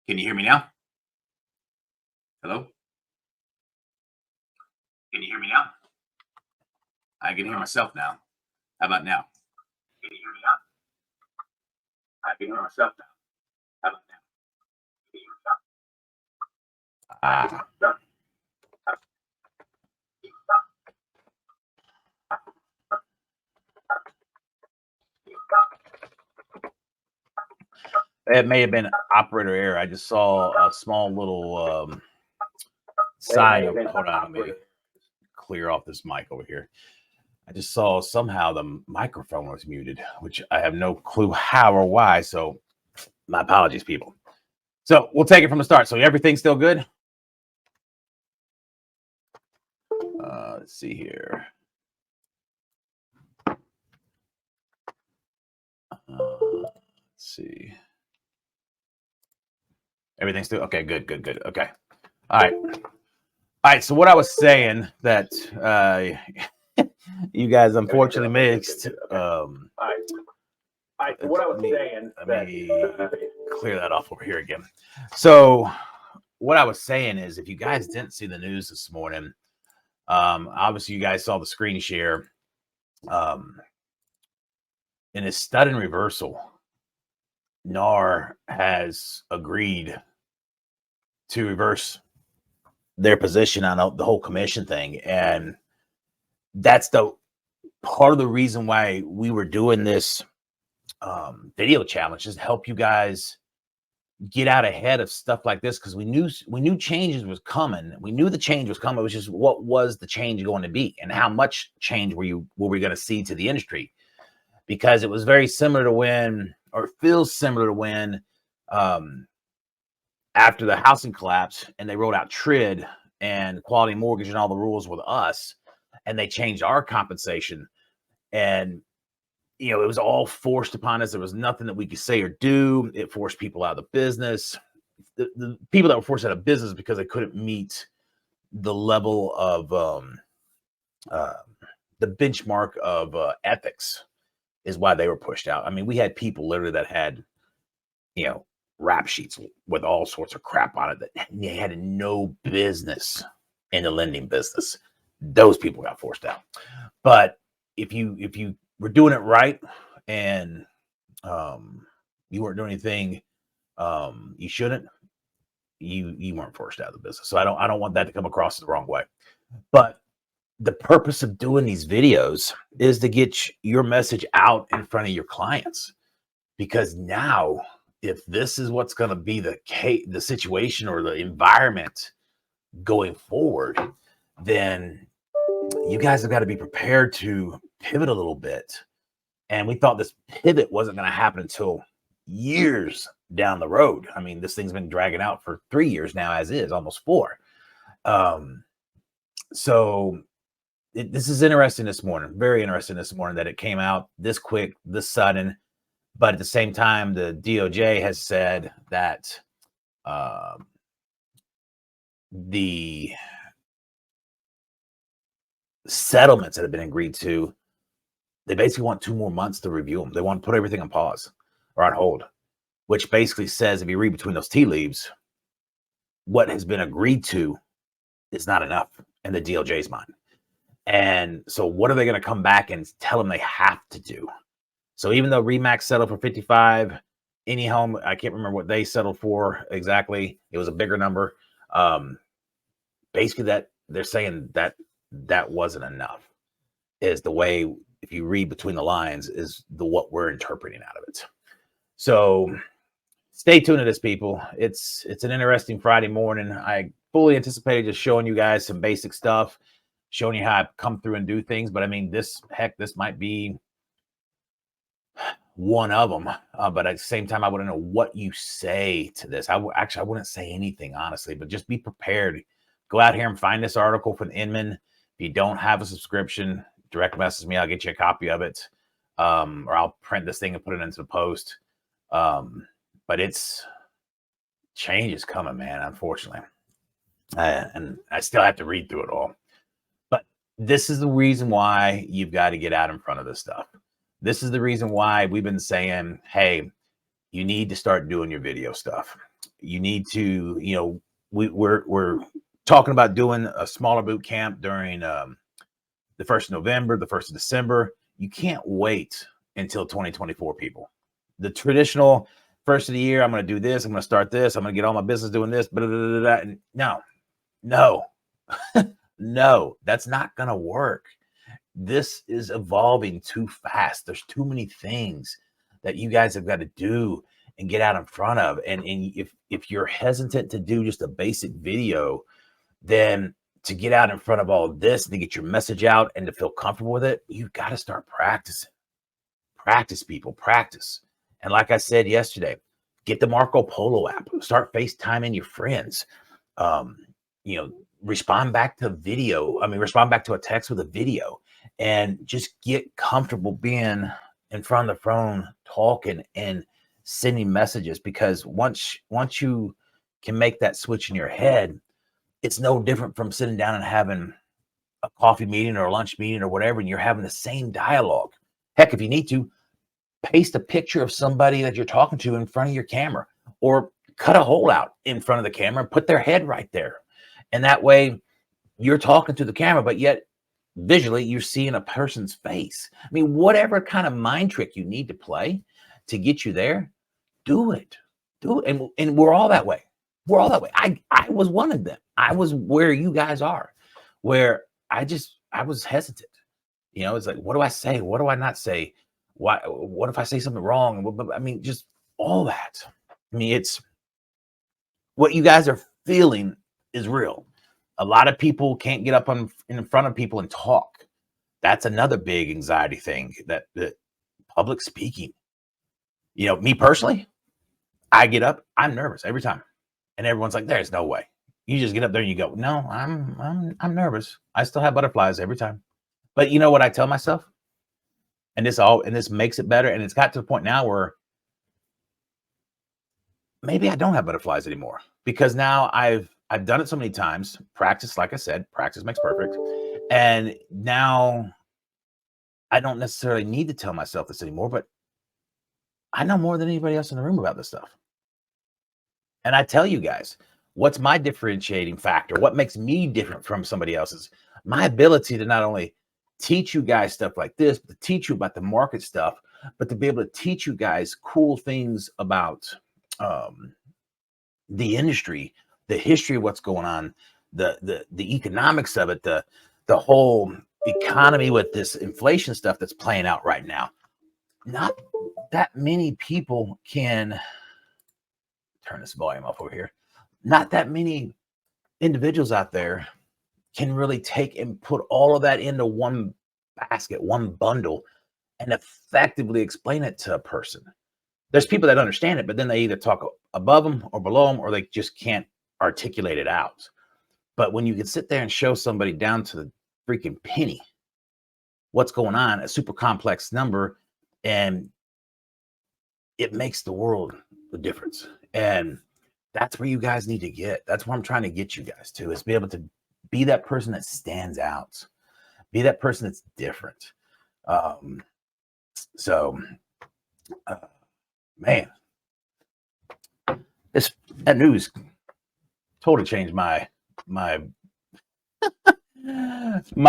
Can you hear me now? Hello? Can you hear me now? I can hear myself now. How about now? Can you hear me now? I can hear myself now. How about now? Can you hear me now? Ah, it may have been operator error. I just saw a small little sign. Hold on, let me clear off this mic over here. I just saw somehow the microphone was muted, which I have no clue how or why. So my apologies, people. So we'll take it from the start. So everything's still good? Let's see here. Let's see. Everything's still okay. Good. Okay. All right. So what I was saying that you guys unfortunately missed. All right. So what I was saying. Let me clear that off over here again. So what I was saying is, if you guys didn't see the news this morning, obviously you guys saw the screen share. In his stud and reversal, NAR has agreed to reverse their position on the whole commission thing. And that's the part of the reason why we were doing this video challenge, is to help you guys get out ahead of stuff like this, because we knew changes was coming. We knew the change was coming. It was just, what was the change going to be, and how much change were we going to see to the industry? Because it was very similar to when, or feels similar to when, after the housing collapse and they rolled out TRID and Quality Mortgage and all the rules with us, and they changed our compensation, and it was all forced upon us. There was nothing that we could say or do. It forced people out of the business. The people that were forced out of business because they couldn't meet the level of the benchmark of ethics is why they were pushed out. I mean, we had people literally that had, rap sheets with all sorts of crap on it that they had no business in the lending business. Those people got forced out. But if you were doing it right, and you weren't doing anything you shouldn't, you weren't forced out of the business. So I don't want that to come across the wrong way. But the purpose of doing these videos is to get your message out in front of your clients, because now, if this is what's going to be the situation or the environment going forward, then you guys have got to be prepared to pivot a little bit. And we thought this pivot wasn't going to happen until years down the road. I mean, this thing's been dragging out for 3 years now, as is, almost 4. So this is interesting this morning, very interesting this morning, that it came out this quick, this sudden. But at the same time, the DOJ has said that the settlements that have been agreed to, they basically want 2 more months to review them. They want to put everything on pause or on hold, which basically says, if you read between those tea leaves, what has been agreed to is not enough in the DOJ's mind. And so what are they going to come back and tell them they have to do? So even though RE/MAX settled for 55, Anyhome, I can't remember what they settled for exactly. It was a bigger number. Basically, that they're saying that wasn't enough, is the way, if you read between the lines, is what we're interpreting out of it. So stay tuned to this, people. It's an interesting Friday morning. I fully anticipated just showing you guys some basic stuff, showing you how I come through and do things. But I mean, this might be one of them. But at the same time, I wouldn't know what you say to this. I wouldn't say anything, honestly, but just be prepared. Go out here and find this article from Inman. If you don't have a subscription, direct message me. I'll get you a copy of it. Or I'll print this thing and put it into the post. But change is coming, man, unfortunately. And I still have to read through it all. But this is the reason why you've got to get out in front of this stuff. This is the reason why we've been saying, hey, you need to start doing your video stuff. You need to, we're talking about doing a smaller boot camp during the 1st of November, the 1st of December. You can't wait until 2024, people. The traditional first of the year, I'm going to do this, I'm going to start this, I'm going to get all my business doing this, and no, no, that's not going to work. This is evolving too fast. There's too many things that you guys have got to do and get out in front of. And if you're hesitant to do just a basic video, then to get out in front of all of this, to get your message out and to feel comfortable with it, you've got to start practicing. Practice, people, practice. And like I said yesterday, get the Marco Polo app. Start FaceTiming your friends. Respond back to video. Respond back to a text with a video, and just get comfortable being in front of the phone, talking and sending messages. Because once you can make that switch in your head, it's no different from sitting down and having a coffee meeting or a lunch meeting or whatever, and you're having the same dialogue. Heck, if you need to, paste a picture of somebody that you're talking to in front of your camera, or cut a hole out in front of the camera and put their head right there. And that way you're talking to the camera, but yet visually you're seeing a person's face. Whatever kind of mind trick you need to play to get you there, do it. And we're all that way. We're all that way. I was one of them. I was where you guys are, where I was hesitant. It's like, what do I say? What do I not say? What if I say something wrong? Just all that. It's what you guys are feeling is real. A lot of people can't get up in front of people and talk. That's another big anxiety thing, that public speaking. Me personally, I get up, I'm nervous every time. And everyone's like, there's no way. You just get up there and you go, no, I'm nervous. I still have butterflies every time. But you know what I tell myself? And this makes it better. And it's got to the point now where maybe I don't have butterflies anymore, because now I've done it so many times. Practice, like I said, practice makes perfect. And now I don't necessarily need to tell myself this anymore, but I know more than anybody else in the room about this stuff. And I tell you guys, what's my differentiating factor? What makes me different from somebody else's? My ability to not only teach you guys stuff like this, but to teach you about the market stuff, but to be able to teach you guys cool things about the industry, the history of what's going on, the economics of it, the whole economy with this inflation stuff that's playing out right now. Not that many people can turn this volume up over here. Not that many individuals out there can really take and put all of that into one basket, one bundle, and effectively explain it to a person. There's people that understand it, but then they either talk above them or below them, or they just can't articulate it out. But when you can sit there and show somebody down to the freaking penny what's going on, a super complex number, and it makes the world the difference. And that's where you guys need to get. That's where I'm trying to get you guys to, is be able to be that person that stands out, be that person that's different. Man, that news totally changed my my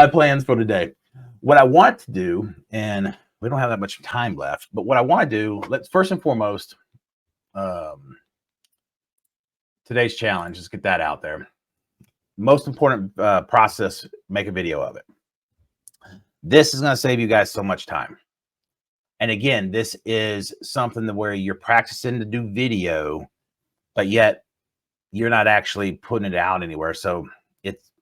plans for today. What I want to do, and we don't have that much time left, but what I want to do, let's first and foremost, today's challenge, let's get that out there. Most important process, make a video of it. This is going to save you guys so much time. And again, this is something where you're practicing to do video, but yet you're not actually putting it out anywhere. So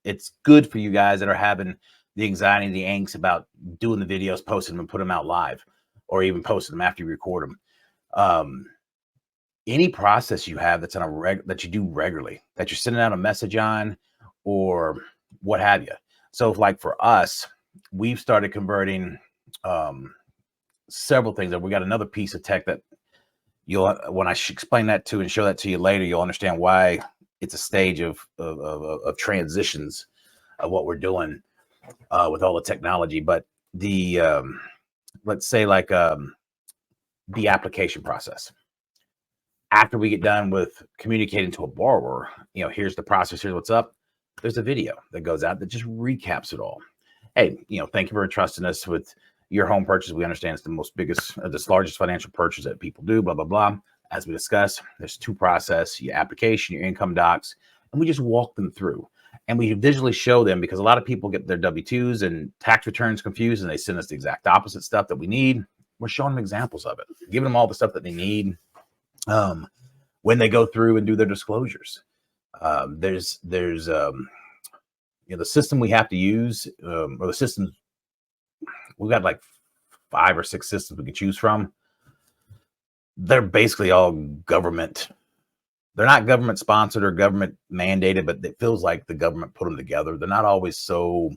it's good for you guys that are having the anxiety and the angst about doing the videos, posting them and put them out live, or even posting them after you record them. Any process you have that's on that you do regularly, that you're sending out a message on, or what have you. So like for us, we've started converting several things. We got another piece of tech that when I explain that to and show that to you later, you'll understand why it's a stage of transitions of what we're doing with all the technology. But the let's say like the application process. after we get done with communicating to a borrower, here's the process, here's what's up. There's a video that goes out that just recaps it all. Hey, thank you for trusting us with your home purchase. We understand it's the largest financial purchase that people do, blah, blah, blah. As we discussed, there's two process, your application, your income docs, and we just walk them through. And we visually show them, because a lot of people get their W-2s and tax returns confused, and they send us the exact opposite stuff that we need. We're showing them examples of it, giving them all the stuff that they need when they go through and do their disclosures. There's the system we have to use, or the systems, we've got like 5 or 6 systems we can choose from. They're basically all government. They're not government sponsored or government mandated, but it feels like the government put them together. They're not always so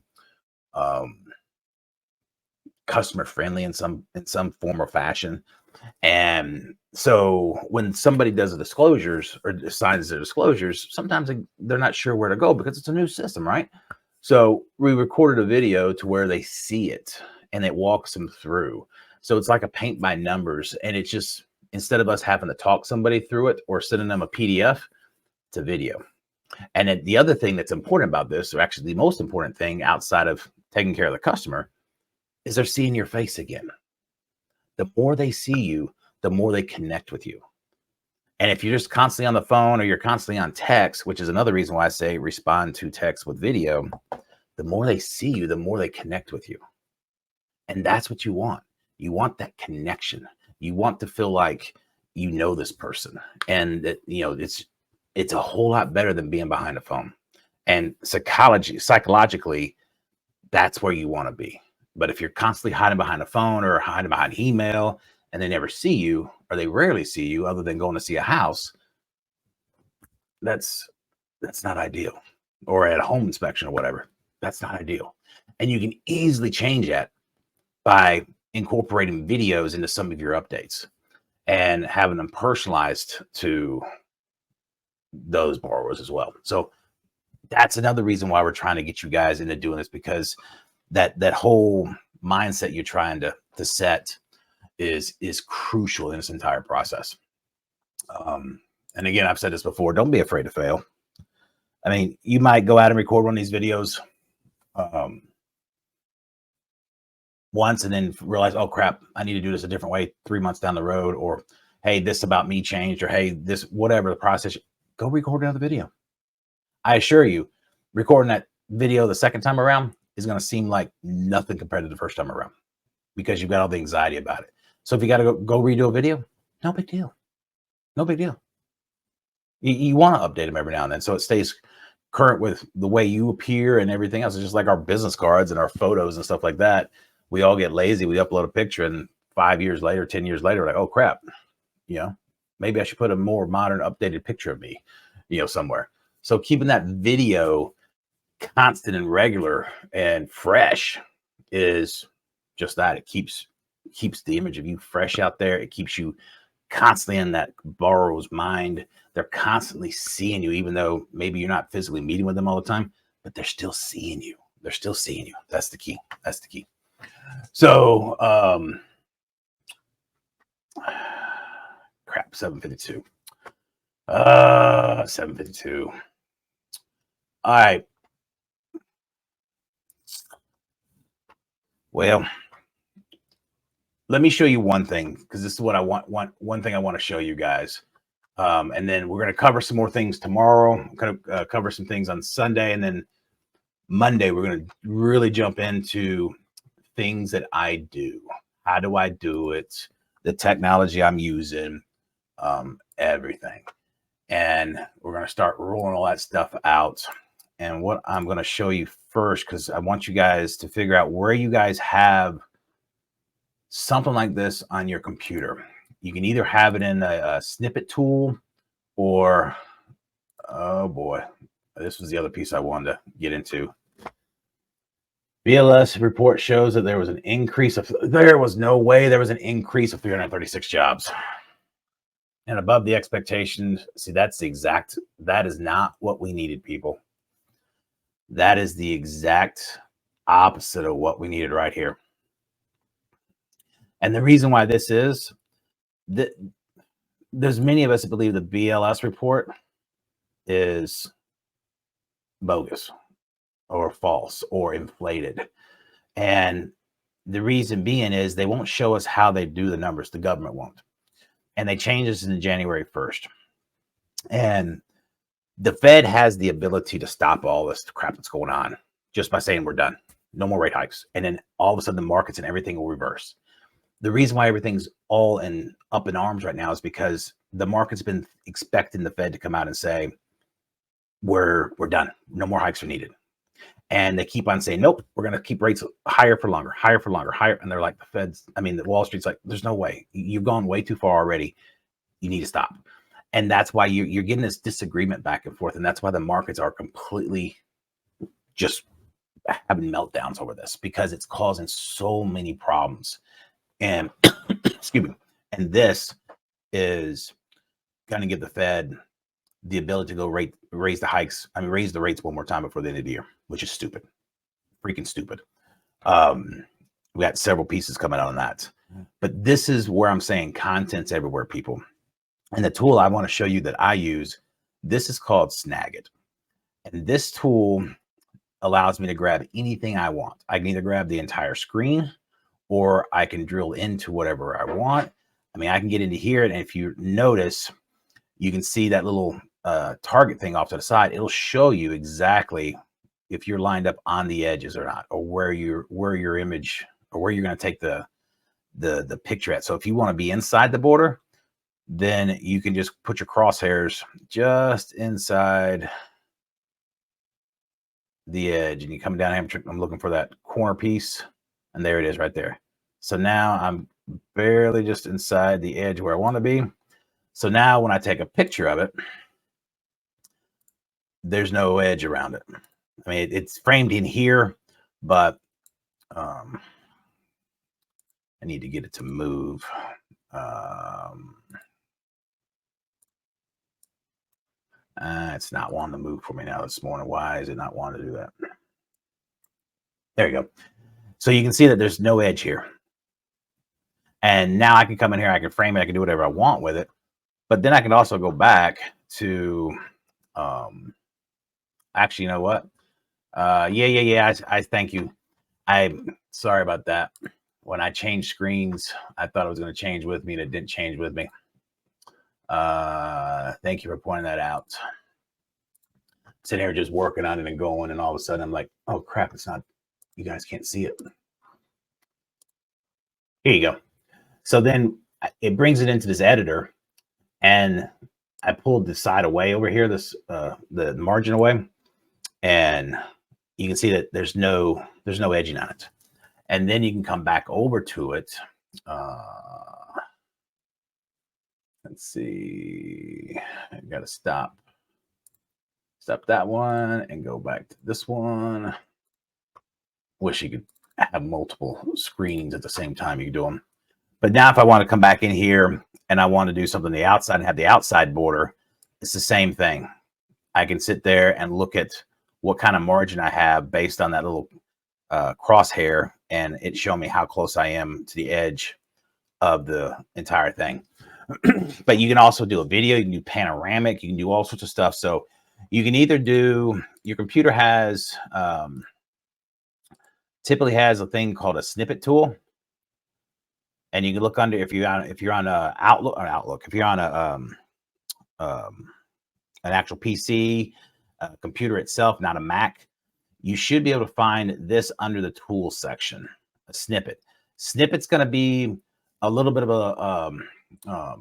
customer friendly in some form or fashion. And so when somebody does the disclosures or signs their disclosures, sometimes they're not sure where to go because it's a new system, right? So we recorded a video to where they see it and it walks them through. So it's like a paint by numbers, and it's just, instead of us having to talk somebody through it or sending them a PDF, it's a video. And then the other thing that's important about this, or actually the most important thing outside of taking care of the customer, is they're seeing your face again. The more they see you, the more they connect with you. And if you're just constantly on the phone or you're constantly on text, which is another reason why I say respond to text with video, the more they see you, the more they connect with you. And that's what you want. You want that connection. You want to feel like you know this person, and that, it's a whole lot better than being behind a phone. And psychologically, that's where you want to be. But if you're constantly hiding behind a phone or hiding behind email, and they never see you, or they rarely see you other than going to see a house, that's not ideal. Or at a home inspection or whatever, that's not ideal. And you can easily change that by incorporating videos into some of your updates and having them personalized to those borrowers as well. So that's another reason why we're trying to get you guys into doing this, because that whole mindset you're trying to set is crucial in this entire process. And again, I've said this before, don't be afraid to fail. I mean, you might go out and record one of these videos once and then realize, oh crap, I need to do this a different way 3 months down the road, or hey, this about me changed, or hey, this, whatever the process, go record another video. I assure you, recording that video the second time around is going to seem like nothing compared to the first time around, because you've got all the anxiety about it. So if you got to go redo a video, no big deal. No big deal. You want to update them every now and then so it stays current with the way you appear and everything else. It's just like our business cards and our photos and stuff like that. We all get lazy. We upload a picture, and 5 years later, 10 years later, we're like, oh crap, maybe I should put a more modern, updated picture of me, somewhere. So keeping that video constant and regular and fresh is just that. It keeps the image of you fresh out there. It keeps you constantly in that borrower's mind. They're constantly seeing you, even though maybe you're not physically meeting with them all the time, but they're still seeing you. They're still seeing you. That's the key. That's the key. So, crap, 7:52. 7:52. All right. Well, let me show you one thing, because this is what I want. One thing I want to show you guys. And then we're going to cover some more things tomorrow. I'm going to cover some things on Sunday. And then Monday, we're going to really jump into things that I do. How do I do it? The technology I'm using, everything. And we're going to start rolling all that stuff out. And what I'm going to show you first, because I want you guys to figure out where you guys have something like this on your computer. You can either have it in a snippet tool, or, oh boy, this was the other piece I wanted to get into. BLS report shows that there was an increase of, there was no way there was an increase of 336 jobs. And above the expectations. See, that is not what we needed, people. That is the exact opposite of what we needed right here. And the reason why this is that there's many of us that believe the BLS report is bogus or false or inflated. And the reason being is they won't show us how they do the numbers. The government won't. And they change this in January 1st. And the Fed has the ability to stop all this crap that's going on just by saying we're done. No more rate hikes. And then all of a sudden the markets and everything will reverse. The reason why everything's all up in arms right now is because the market's been expecting the Fed to come out and say, we're done. No more hikes are needed. And they keep on saying, nope, we're going to keep rates higher for longer, higher for longer, higher. And they're like, the Wall Street's like, there's no way. You've gone way too far already. You need to stop. And that's why you're getting this disagreement back and forth. And that's why the markets are completely just having meltdowns over this, because it's causing so many problems. And excuse me. And this is going to give the Fed the ability to go raise the rates one more time before the end of the year, which is stupid, freaking stupid. We got several pieces coming out on that, but this is where I'm saying content's everywhere, people. And the tool I want to show you that I use, this is called Snagit. And this tool allows me to grab anything I want. I can either grab the entire screen or I can drill into whatever I want. I mean, I can get into here, and if you notice, you can see that little target thing off to the side. It'll show you exactly if you're lined up on the edges or not, or where your image, or where you're going to take the picture at. So if you want to be inside the border, then you can just put your crosshairs just inside the edge, and you come down here. I'm looking for that corner piece, and there it is right there. So now I'm barely just inside the edge where I want to be. So now when I take a picture of it, there's no edge around it. I mean, it's framed in here, but I need to get it to move. It's not wanting to move for me now this morning. Why is it not wanting to do that? There you go. So you can see that there's no edge here. And now I can come in here, I can frame it, I can do whatever I want with it. But then I can also go back to, actually, you know what? Yeah. I thank you. I'm sorry about that. When I changed screens, I thought it was going to change with me, and it didn't change with me. Thank you for pointing that out. Sitting here just working on it and going, and all of a sudden I'm like, oh crap, it's not, you guys can't see it. Here you go. So then it brings it into this editor, and I pulled the side away over here, this the margin away, and you can see that there's no edging on it. And then you can come back over to it. Let's see, I gotta stop that one and go back to this one. Wish you could have multiple screens at the same time. You can do them. But now if I want to come back in here and I want to do something on the outside and have the outside border, it's the same thing. I can sit there and look at what kind of margin I have based on that little crosshair, and it show me how close I am to the edge of the entire thing. But you can also do a video, you can do panoramic, you can do all sorts of stuff. So you can either do, your computer has typically has a thing called a snippet tool, and you can look under, if you're on a Outlook, if you're on an actual PC, computer itself, not a Mac, you should be able to find this under the tools section, a snippet. Snippet's going to be a little bit of a all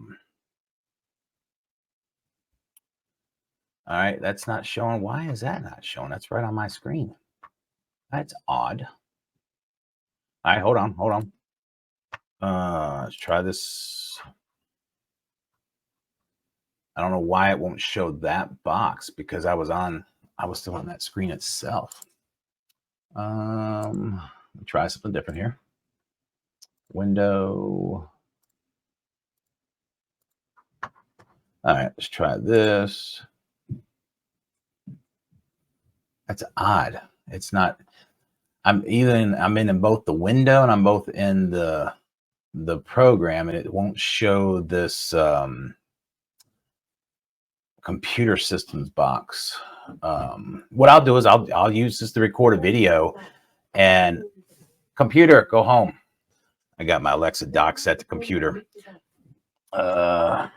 right, that's not showing. Why is that not showing? That's right on my screen. That's odd. All right, hold on. Let's try this. I don't know why it won't show that box, because I was still on that screen itself. Let me try something different here. Window. All right, let's try this. That's odd. It's not. I'm in both the window and I'm both in the program, and it won't show this computer systems box. What I'll do is I'll use this to record a video. And computer, go home. I got my Alexa dock set to computer. Turn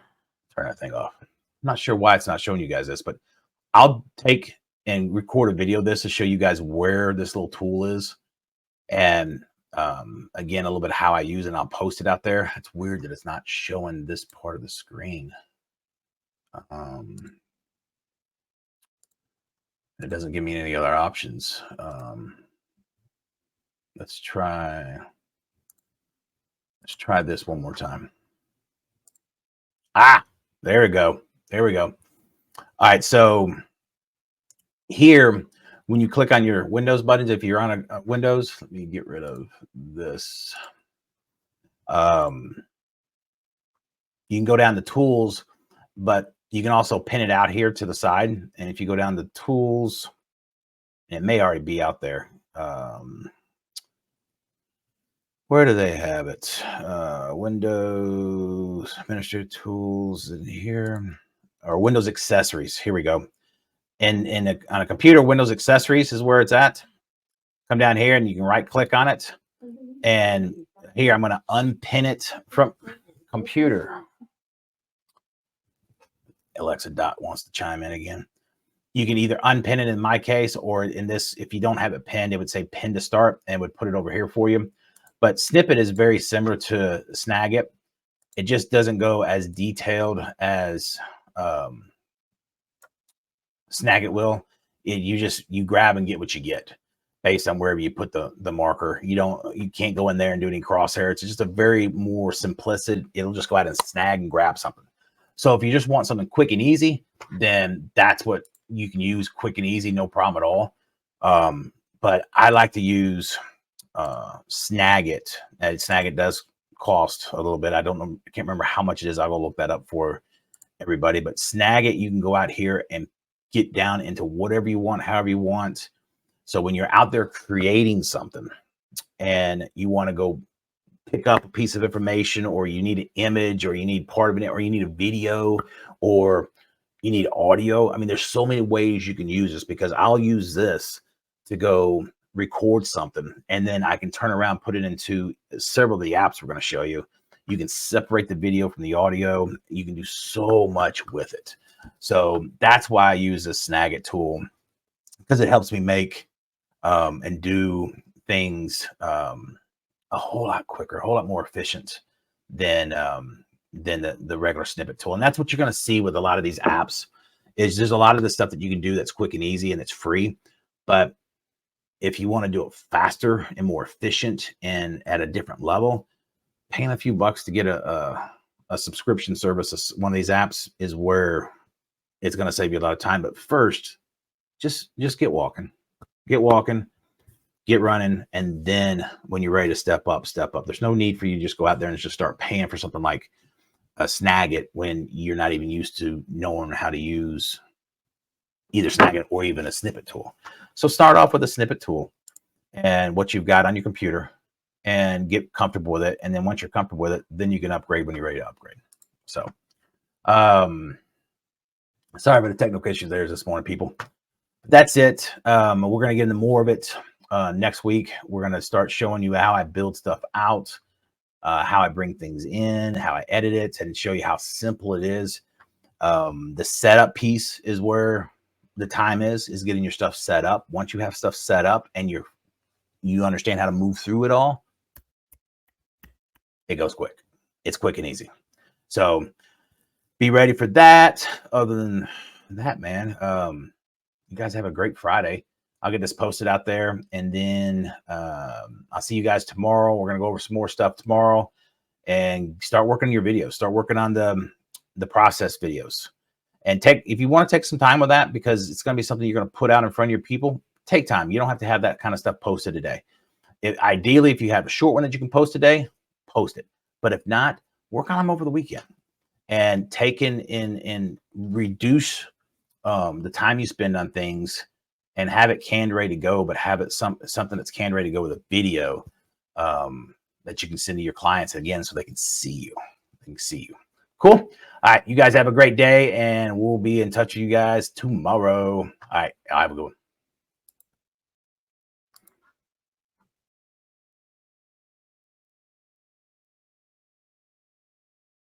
that thing off. I'm not sure why it's not showing you guys this, but I'll take and record a video of this to show you guys where this little tool is. And again, a little bit of how I use it, and I'll post it out there. It's weird that it's not showing this part of the screen. It doesn't give me any other options. Let's try this one more time. Ah, there we go. There we go. All right, so here, when you click on your Windows buttons, if you're on a Windows, let me get rid of this. You can go down to tools, but you can also pin it out here to the side. And if you go down to tools, it may already be out there. Where do they have it? Windows Administrator Tools in here, or Windows Accessories. Here we go. And on a computer, Windows Accessories is where it's at. Come down here and you can right click on it. And here I'm going to unpin it from computer. Alexa Dot wants to chime in again. You can either unpin it in my case, or in this, if you don't have it pinned, it would say pin to start and it would put it over here for you. But Snippet is very similar to Snagit. It just doesn't go as detailed as Snagit will. You grab and get what you get based on wherever you put the marker. You can't go in there and do any crosshair. It's just a very more simplistic. It'll just go out and snag and grab something. So if you just want something quick and easy, then that's what you can use. Quick and easy, no problem at all. But I like to use Snagit. And Snagit does cost a little bit. I don't know. I can't remember how much it is. I will look that up for everybody. But Snagit, you can go out here and get down into whatever you want, however you want. So when you're out there creating something and you want to go pick up a piece of information, or you need an image, or you need part of it, or you need a video, or you need audio. I mean, there's so many ways you can use this, because I'll use this to go record something, and then I can turn around, put it into several of the apps we're going to show you. You can separate the video from the audio. You can do so much with it. So that's why I use the Snagit tool, because it helps me make and do things a whole lot quicker, a whole lot more efficient than the regular Snippet tool. And that's what you're going to see with a lot of these apps. Is there's a lot of the stuff that you can do that's quick and easy and it's free. But if you want to do it faster and more efficient and at a different level, paying a few bucks to get a subscription service, one of these apps, is where it's going to save you a lot of time. But first, just get walking, get running. And then when you're ready to step up. There's no need for you to just go out there and just start paying for something like a Snagit when you're not even used to knowing how to use either Snagit or even a Snippet tool. So start off with a Snippet tool and what you've got on your computer, and get comfortable with it. And then once you're comfortable with it, then you can upgrade when you're ready to upgrade. So, sorry for the technical issues there this morning, people. That's it. We're going to get into more of it next week. We're going to start showing you how I build stuff out, how I bring things in, how I edit it, and show you how simple it is. The setup piece is where the time is getting your stuff set up. Once you have stuff set up and you understand how to move through it all, it goes quick. It's quick and easy. So be ready for that. Other than that, man, you guys have a great Friday. I'll get this posted out there, and then I'll see you guys tomorrow. We're going to go over some more stuff tomorrow and start working on your videos. Start working on the process videos. And if you want to take some time with that, because it's going to be something you're going to put out in front of your people, take time. You don't have to have that kind of stuff posted today. Ideally, if you have a short one that you can post today, post it. But if not, work on them over the weekend and take in and reduce the time you spend on things, and have it canned ready to go, but have it something that's canned ready to go with a video that you can send to your clients again, so they can see you. Cool. All right. You guys have a great day, and we'll be in touch with you guys tomorrow. All right. Have a good one.